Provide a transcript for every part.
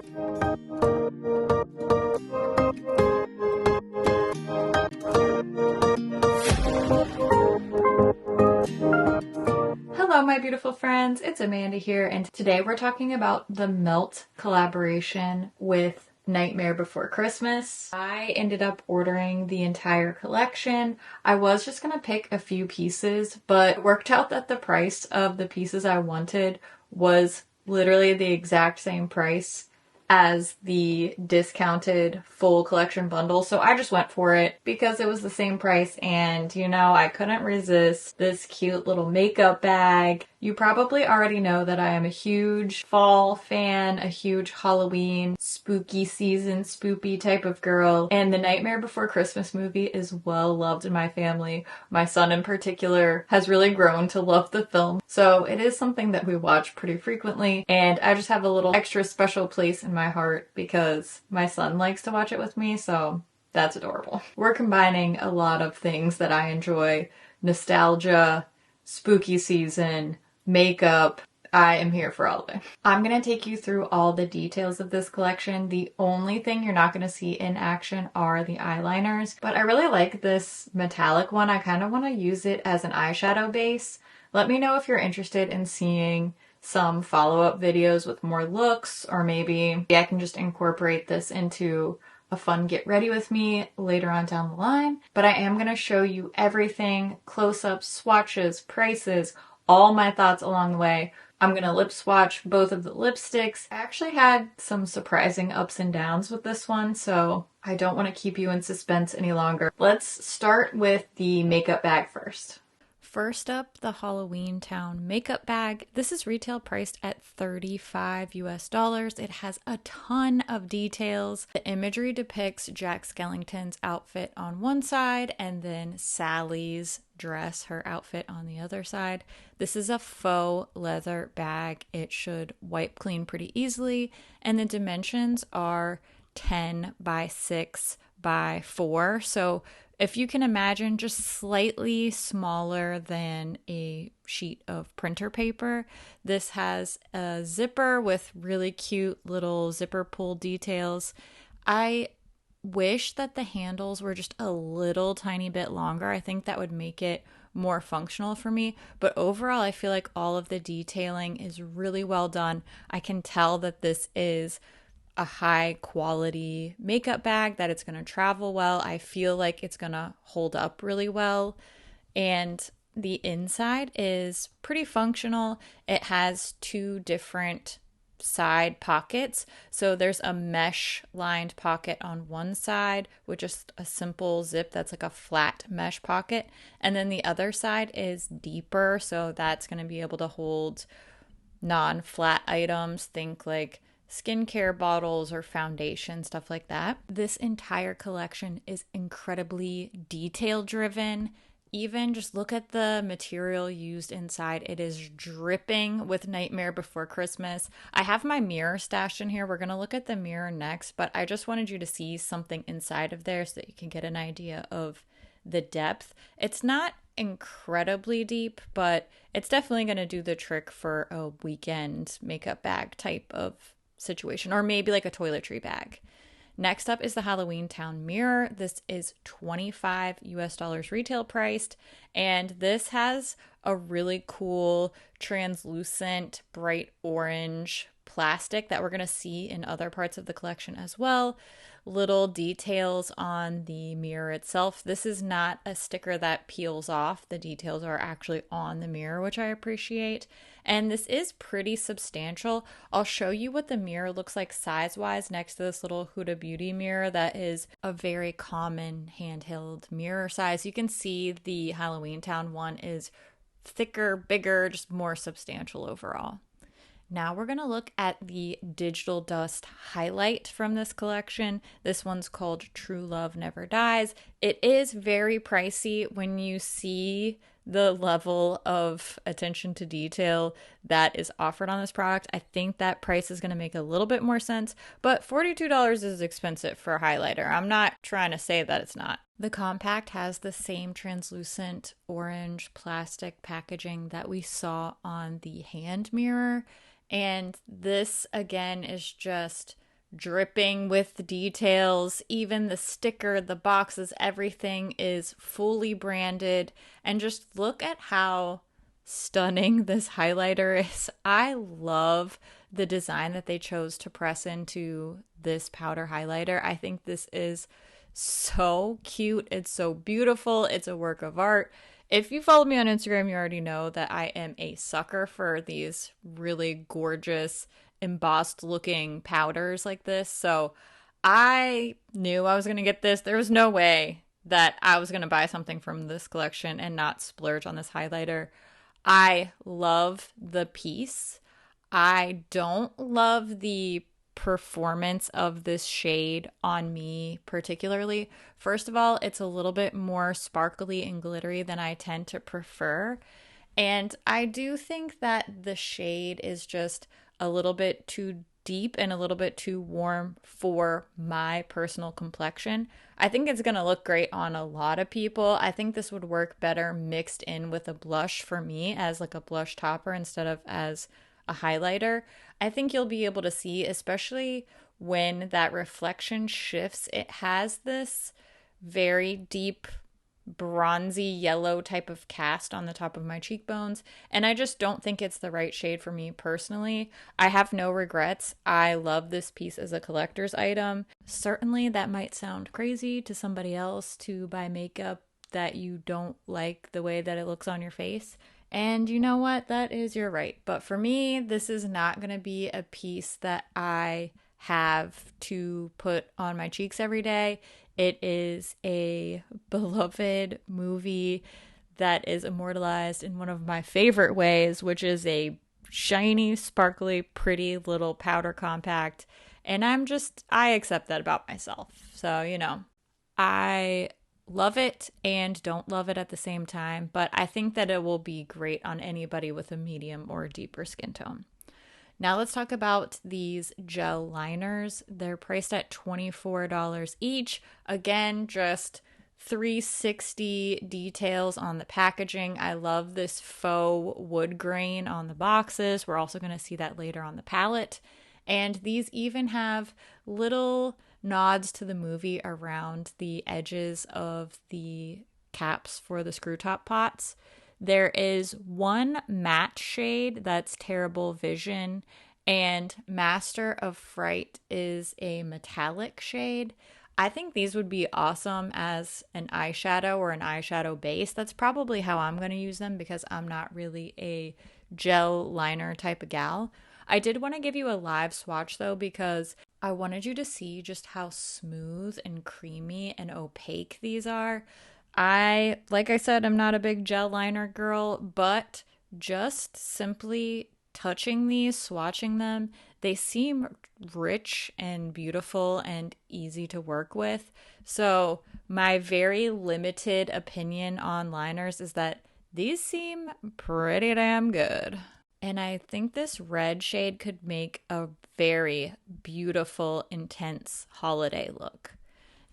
Hello my beautiful friends, it's Amanda here, and today we're talking about the Melt collaboration with Nightmare Before Christmas. I ended up ordering the entire collection. I was just gonna pick a few pieces, but it worked out that the price of the pieces I wanted was literally the exact same price as the discounted full collection bundle, so I just went for it because it was the same price, and you know, I couldn't resist this cute little makeup bag. You probably already know that I am a huge fall fan, a huge Halloween, spooky season, spoopy type of girl, and the Nightmare Before Christmas movie is well loved in my family. My son in particular has really grown to love the film, so it is something that we watch pretty frequently, and I just have a little extra special place in my heart because my son likes to watch it with me, so that's adorable. We're combining a lot of things that I enjoy: nostalgia, spooky season, makeup. I am here for all of it. I'm going to take you through all the details of this collection. The only thing you're not going to see in action are the eyeliners, but I really like this metallic one. I kind of want to use it as an eyeshadow base. Let me know if you're interested in seeing some follow-up videos with more looks, or maybe I can just incorporate this into a fun get ready with me later on down the line. But I am going to show you everything, close-ups, swatches, prices, all my thoughts along the way. I'm going to lip swatch both of the lipsticks. I actually had some surprising ups and downs with this one, so I don't want to keep you in suspense any longer. Let's start with the makeup bag first. First up, the Halloween Town makeup bag. This is retail priced at $35 US. It has a ton of details. The imagery depicts Jack Skellington's outfit on one side and then Sally's dress, her outfit, on the other side. This is a faux leather bag. It should wipe clean pretty easily, and the dimensions are 10 by 6 by 4. So if you can imagine, just slightly smaller than a sheet of printer paper. This has a zipper with really cute little zipper pull details. I wish that the handles were just a little tiny bit longer. I think that would make it more functional for me, but overall I feel like all of the detailing is really well done. I can tell that this is a high quality makeup bag, that it's going to travel well. I feel like it's going to hold up really well, and the inside is pretty functional. It has two different side pockets. So there's a mesh lined pocket on one side with just a simple zip that's like a flat mesh pocket, and then the other side is deeper, so that's going to be able to hold non-flat items, think like skincare bottles or foundation, stuff like that. This entire collection is incredibly detail driven. Even just look at the material used inside. It is dripping with Nightmare Before Christmas. I have my mirror stashed in here. We're going to look at the mirror next, but I just wanted you to see something inside of there so that you can get an idea of the depth. It's not incredibly deep, but it's definitely going to do the trick for a weekend makeup bag type of situation, or maybe like a toiletry bag. Next up is the Halloween Town mirror. This is $25 US retail priced, and this has a really cool translucent bright orange plastic that we're going to see in other parts of the collection as well. Little details on the mirror itself. This is not a sticker that peels off. The details are actually on the mirror, which I appreciate. And this is pretty substantial. I'll show you what the mirror looks like size-wise next to this little Huda Beauty mirror that is a very common handheld mirror size. You can see the Halloween Town one is thicker, bigger, just more substantial overall. Now we're going to look at the Digital Dust highlight from this collection. This one's called True Love Never Dies. It is very pricey when you see the level of attention to detail that is offered on this product. I think that price is going to make a little bit more sense, but $42 is expensive for a highlighter. I'm not trying to say that it's not. The compact has the same translucent orange plastic packaging that we saw on the hand mirror. And this, again, is just dripping with details. Even the sticker, the boxes, everything is fully branded. And just look at how stunning this highlighter is. I love the design that they chose to press into this powder highlighter. I think this is so cute. It's so beautiful. It's a work of art. If you follow me on Instagram, you already know that I am a sucker for these really gorgeous embossed looking powders like this. So I knew I was going to get this. There was no way that I was going to buy something from this collection and not splurge on this highlighter. I love the piece. I don't love the performance of this shade on me particularly. First of all, it's a little bit more sparkly and glittery than I tend to prefer. And I do think that the shade is just a little bit too deep and a little bit too warm for my personal complexion. I think it's going to look great on a lot of people. I think this would work better mixed in with a blush for me as like a blush topper instead of as a highlighter. I think you'll be able to see, especially when that reflection shifts, it has this very deep bronzy yellow type of cast on the top of my cheekbones, and I just don't think it's the right shade for me personally. I have no regrets. I love this piece as a collector's item. Certainly that might sound crazy to somebody else to buy makeup that you don't like the way that it looks on your face. And you know what? That is your right. But for me, this is not going to be a piece that I have to put on my cheeks every day. It is a beloved movie that is immortalized in one of my favorite ways, which is a shiny, sparkly, pretty little powder compact. And I accept that about myself. So, I love it and don't love it at the same time, but I think that it will be great on anybody with a medium or deeper skin tone. Now let's talk about these gel liners. They're priced at $24 each. Again, just 360 details on the packaging. I love this faux wood grain on the boxes. We're also going to see that later on the palette. And these even have little nods to the movie around the edges of the caps for the screw top pots. There is one matte shade that's Terrible Vision, and Master of Fright is a metallic shade. I think these would be awesome as an eyeshadow or an eyeshadow base. That's probably how I'm going to use them because I'm not really a gel liner type of gal. I did want to give you a live swatch though because I wanted you to see just how smooth and creamy and opaque these are. Like I said, I'm not a big gel liner girl, but just simply touching these, swatching them, they seem rich and beautiful and easy to work with. So my very limited opinion on liners is that these seem pretty damn good. And I think this red shade could make a very beautiful, intense holiday look.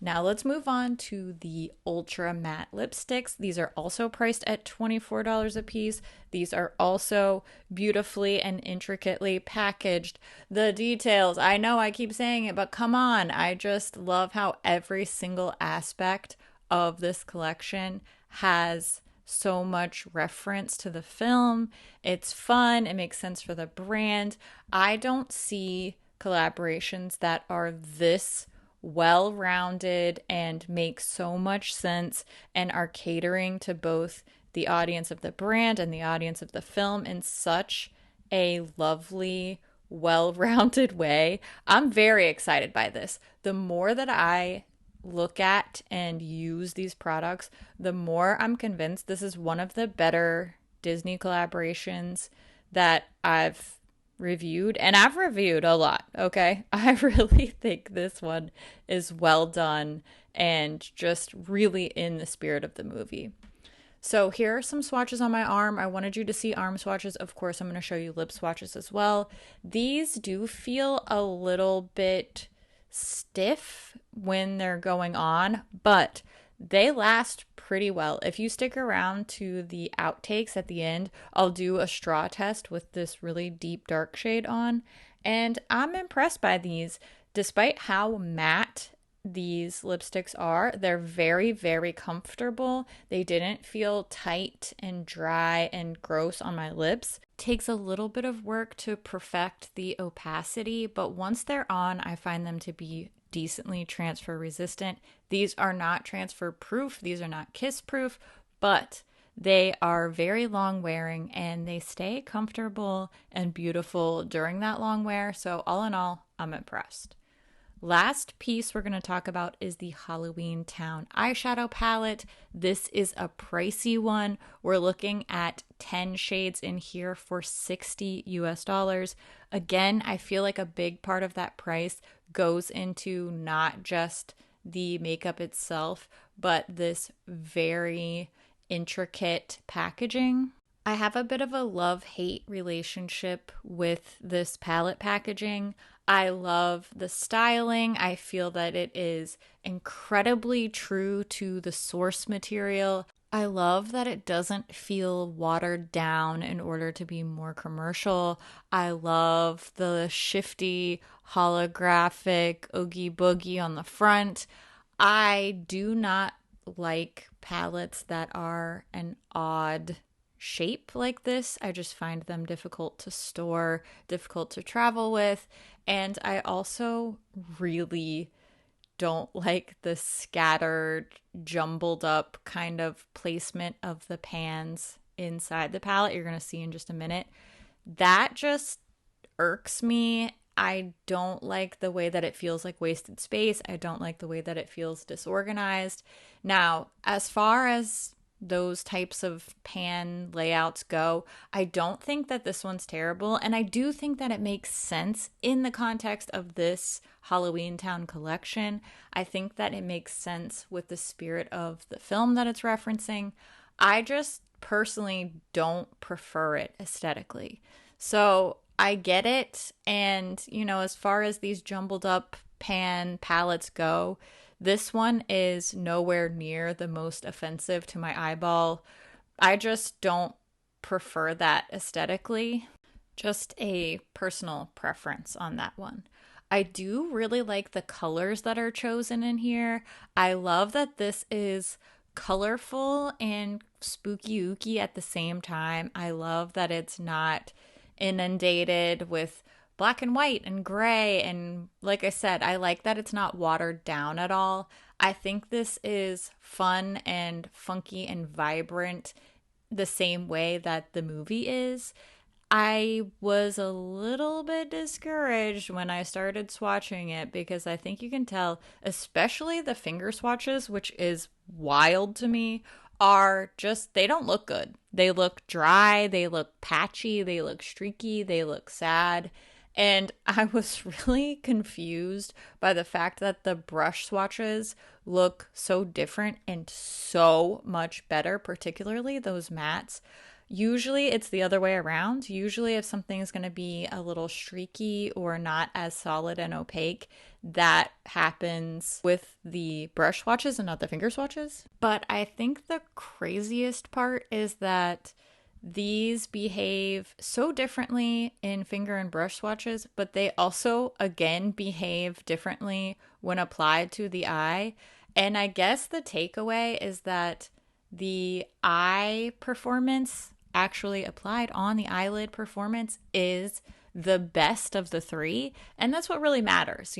Now let's move on to the Ultra Matte lipsticks. These are also priced at $24 a piece. These are also beautifully and intricately packaged. The details, I know I keep saying it, but come on. I just love how every single aspect of this collection has so much reference to the film. It's fun. It makes sense for the brand. I don't see collaborations that are this well-rounded and make so much sense and are catering to both the audience of the brand and the audience of the film in such a lovely, well-rounded way. I'm very excited by this. The more that I look at and use these products, the more I'm convinced this is one of the better Disney collaborations that I've reviewed, and I've reviewed a lot, okay? I really think this one is well done and just really in the spirit of the movie. So here are some swatches on my arm. I wanted you to see arm swatches. Of course, I'm going to show you lip swatches as well. These do feel a little bit stiff when they're going on, but they last pretty well. If you stick around to the outtakes at the end, I'll do a straw test with this really deep dark shade on, and I'm impressed by these. Despite how matte these lipsticks are, they're very, very comfortable. They didn't feel tight and dry and gross on my lips. Takes a little bit of work to perfect the opacity, but once they're on, I find them to be decently transfer resistant. These are not transfer proof, these are not kiss proof, but they are very long wearing and they stay comfortable and beautiful during that long wear. So all in all, I'm impressed. Last piece we're going to talk about is the Halloween Town eyeshadow palette. This is a pricey one. We're looking at 10 shades in here for $60 US. Again, I feel like a big part of that price goes into not just the makeup itself, but this very intricate packaging. I have a bit of a love-hate relationship with this palette packaging. I love the styling. I feel that it is incredibly true to the source material. I love that it doesn't feel watered down in order to be more commercial. I love the shifty holographic oogie boogie on the front. I do not like palettes that are an odd shape like this. I just find them difficult to store, difficult to travel with. And I also really don't like the scattered, jumbled up kind of placement of the pans inside the palette. You're going to see in just a minute. That just irks me. I don't like the way that it feels like wasted space. I don't like the way that it feels disorganized. Now, as far as those types of pan layouts go, I don't think that this one's terrible, and I do think that it makes sense in the context of this Halloween Town collection. I think that it makes sense with the spirit of the film that it's referencing. I just personally don't prefer it aesthetically. So I get it, and as far as these jumbled up pan palettes go, this one is nowhere near the most offensive to my eyeball. I just don't prefer that aesthetically. Just a personal preference on that one. I do really like the colors that are chosen in here. I love that this is colorful and spooky ooky at the same time. I love that it's not inundated with black and white and gray, and like I said, I like that it's not watered down at all. I think this is fun and funky and vibrant the same way that the movie is. I was a little bit discouraged when I started swatching it because I think you can tell, especially the finger swatches, which is wild to me, are just, they don't look good. They look dry, they look patchy, they look streaky, they look sad. And I was really confused by the fact that the brush swatches look so different and so much better, particularly those mattes. Usually it's the other way around. Usually if something is going to be a little streaky or not as solid and opaque, that happens with the brush swatches and not the finger swatches. But I think the craziest part is that these behave so differently in finger and brush swatches, but they also, again, behave differently when applied to the eye. And I guess the takeaway is that the eye performance, actually applied on the eyelid performance, is the best of the three. And that's what really matters,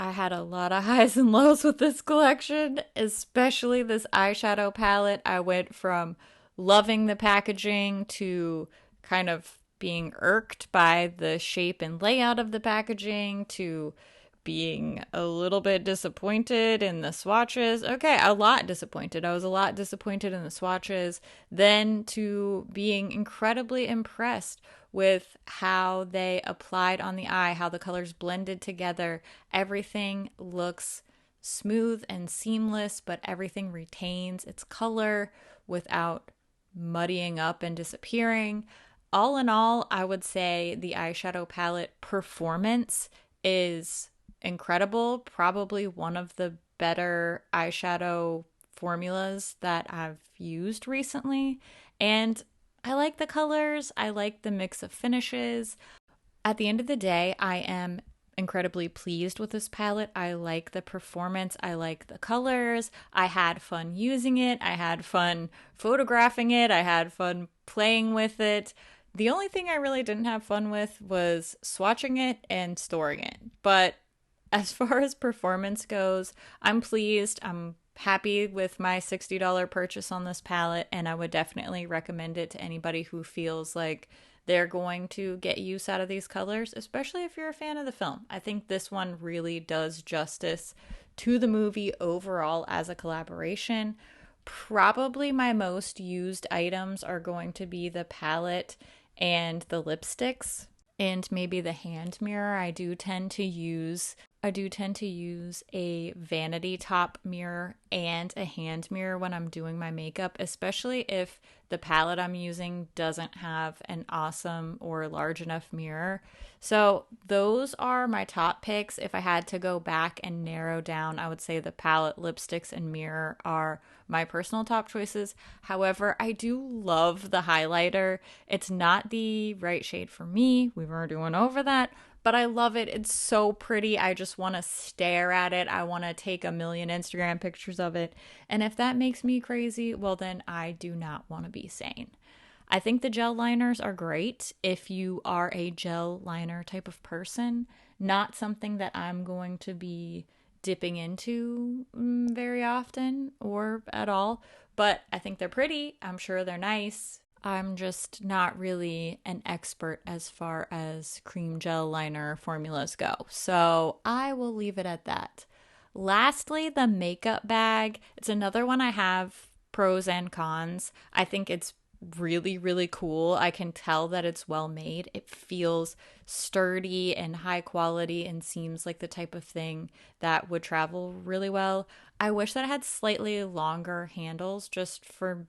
I had a lot of highs and lows with this collection, especially this eyeshadow palette. I went from loving the packaging to kind of being irked by the shape and layout of the packaging to being a little bit disappointed in the swatches. Okay, a lot disappointed. I was a lot disappointed in the swatches. Then to being incredibly impressed with how they applied on the eye, how the colors blended together. Everything looks smooth and seamless, but everything retains its color without muddying up and disappearing. All in all, I would say the eyeshadow palette performance is incredible. Probably one of the better eyeshadow formulas that I've used recently. And I like the colors. I like the mix of finishes. At the end of the day, I am incredibly pleased with this palette. I like the performance. I like the colors. I had fun using it. I had fun photographing it. I had fun playing with it. The only thing I really didn't have fun with was swatching it and storing it. But as far as performance goes, I'm pleased. I'm happy with my $60 purchase on this palette, and I would definitely recommend it to anybody who feels like they're going to get use out of these colors, especially if you're a fan of the film. I think this one really does justice to the movie overall as a collaboration. Probably my most used items are going to be the palette and the lipsticks and maybe the hand mirror. I do tend to use a vanity top mirror and a hand mirror when I'm doing my makeup, especially if the palette I'm using doesn't have an awesome or large enough mirror. So those are my top picks. If I had to go back and narrow down, I would say the palette, lipsticks, and mirror are my personal top choices. However, I do love the highlighter. It's not the right shade for me. We were doing over that. But I love it. It's so pretty. I just want to stare at it. I want to take a million Instagram pictures of it. And if that makes me crazy, well, then I do not want to be sane. I think the gel liners are great if you are a gel liner type of person. Not something that I'm going to be dipping into very often or at all. But I think they're pretty. I'm sure they're nice. I'm just not really an expert as far as cream gel liner formulas go. So I will leave it at that. Lastly, the makeup bag. It's another one I have pros and cons. I think it's really, really cool. I can tell that it's well made. It feels sturdy and high quality and seems like the type of thing that would travel really well. I wish that it had slightly longer handles just for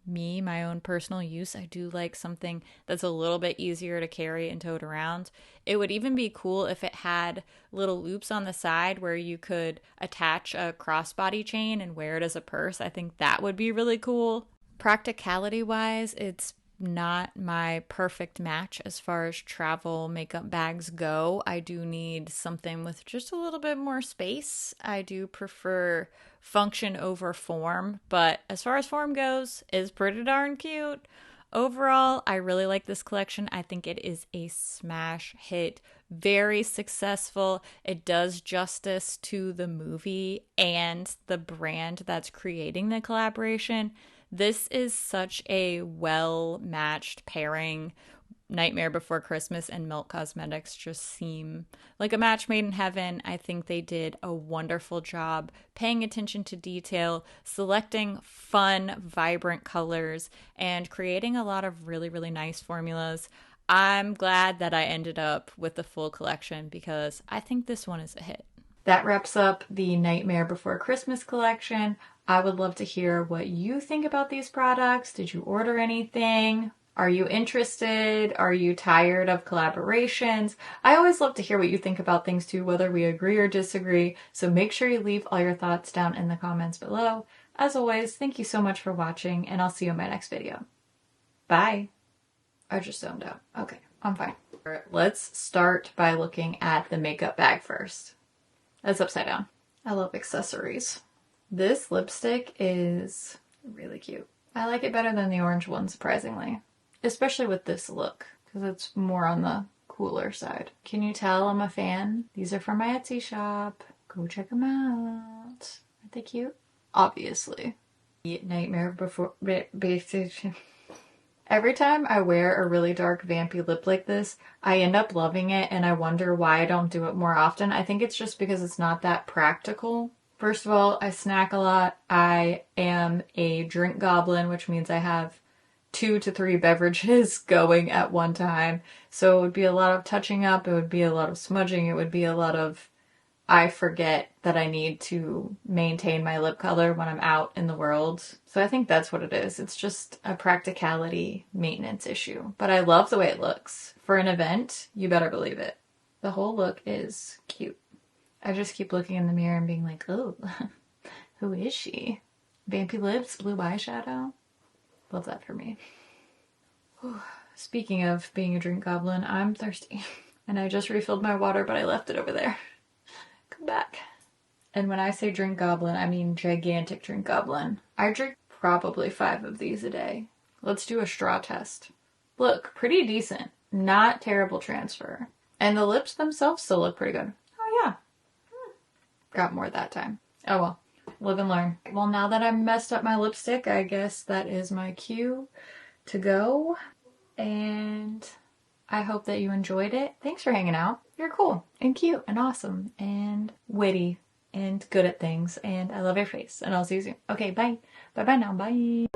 me, my own personal use. I do like something that's a little bit easier to carry and tote around. It would even be cool if it had little loops on the side where you could attach a crossbody chain and wear it as a purse. I think that would be really cool. Practicality wise, it's not my perfect match as far as travel makeup bags go. I do need something with just a little bit more space. I do prefer function over form, but as far as form goes, it's pretty darn cute. Overall, I really like this collection. I think it is a smash hit, very successful. It does justice to the movie and the brand that's creating the collaboration. This is such a well-matched pairing. Nightmare Before Christmas and Milk Cosmetics just seem like a match made in heaven. I think they did a wonderful job paying attention to detail, selecting fun, vibrant colors, and creating a lot of really, really nice formulas. I'm glad that I ended up with the full collection because I think this one is a hit. That wraps up the Nightmare Before Christmas collection. I would love to hear what you think about these products. Did you order anything? Are you interested? Are you tired of collaborations? I always love to hear what you think about things too, whether we agree or disagree. So make sure you leave all your thoughts down in the comments below. As always, thank you so much for watching, and I'll see you in my next video. Bye. I just zoned out. Okay, I'm fine. Let's start by looking at the makeup bag first. That's upside down. I love accessories. This lipstick is really cute. I like it better than the orange one, surprisingly. Especially with this look, because it's more on the cooler side. Can you tell I'm a fan? These are from my Etsy shop. Go check them out. Aren't they cute? Obviously. Nightmare Before... Every time I wear a really dark vampy lip like this, I end up loving it, and I wonder why I don't do it more often. I think it's just because it's not that practical. First of all, I snack a lot. I am a drink goblin, which means I have 2 to 3 beverages going at one time. So it would be a lot of touching up. It would be a lot of smudging. It would be a lot of, I forget that I need to maintain my lip color when I'm out in the world. So I think that's what it is. It's just a practicality maintenance issue. But I love the way it looks. For an event, you better believe it. The whole look is cute. I just keep looking in the mirror and being like, oh, who is she? Vampy lips, blue eyeshadow. Love that for me. Whew. Speaking of being a drink goblin, I'm thirsty. And I just refilled my water, but I left it over there. Come back. And when I say drink goblin, I mean gigantic drink goblin. I drink probably 5 of these a day. Let's do a straw test. Look, pretty decent. Not terrible transfer. And the lips themselves still look pretty good. Oh yeah. Got more that time. Oh well. Live and learn. Well, now that I've messed up my lipstick, I guess that is my cue to go. And I hope that you enjoyed it. Thanks for hanging out. You're cool and cute and awesome and witty and good at things. And I love your face. And I'll see you soon. Okay, bye. Bye-bye now. Bye.